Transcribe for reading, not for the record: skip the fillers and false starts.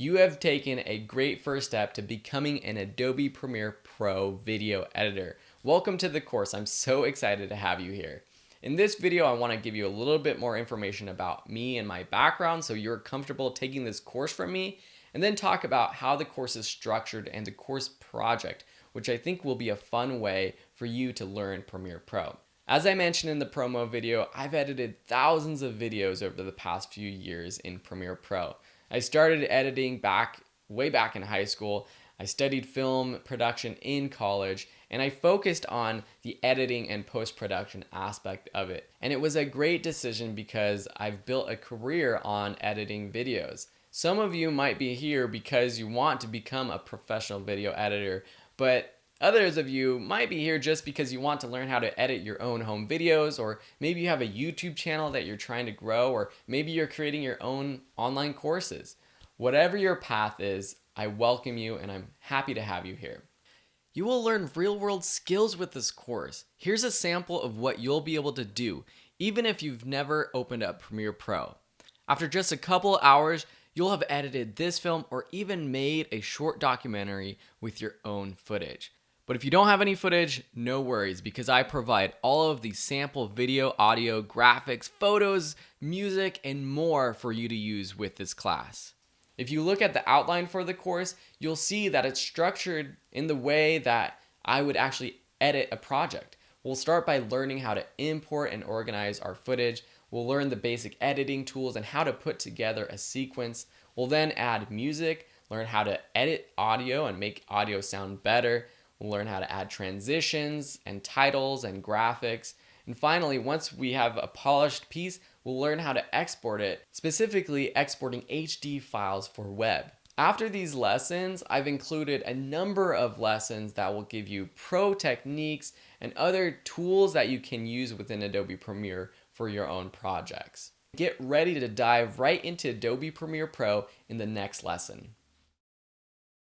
you have taken a great first step to becoming an Adobe Premiere Pro video editor. Welcome to the course. I'm so excited to have you here. In this video, I want to give you a little bit more information about me and my background so you're comfortable taking this course from me, and then talk about how the course is structured and the course project, which I think will be a fun way for you to learn Premiere Pro. As I mentioned in the promo video, I've edited thousands of videos over the past few years in Premiere Pro. I started editing way back in high school. I studied film production in college, and I focused on the editing and post-production aspect of it. And it was a great decision because I've built a career on editing videos. Some of you might be here because you want to become a professional video editor, but others of you might be here just because you want to learn how to edit your own home videos, or maybe you have a YouTube channel that you're trying to grow, or maybe you're creating your own online courses. Whatever your path is, I welcome you and I'm happy to have you here. You will learn real-world skills with this course. Here's a sample of what you'll be able to do, even if you've never opened up Premiere Pro. After just a couple hours, you'll have edited this film or even made a short documentary with your own footage. But if you don't have any footage, no worries, because I provide all of the sample video, audio, graphics, photos, music, and more for you to use with this class. If you look at the outline for the course, you'll see that it's structured in the way that I would actually edit a project. We'll start by learning how to import and organize our footage. We'll learn the basic editing tools and how to put together a sequence. We'll then add music, learn how to edit audio and make audio sound better. We'll learn how to add transitions and titles and graphics. And finally, once we have a polished piece, we'll learn how to export it, specifically exporting HD files for web. After these lessons, I've included a number of lessons that will give you pro techniques and other tools that you can use within Adobe Premiere for your own projects. Get ready to dive right into Adobe Premiere Pro in the next lesson.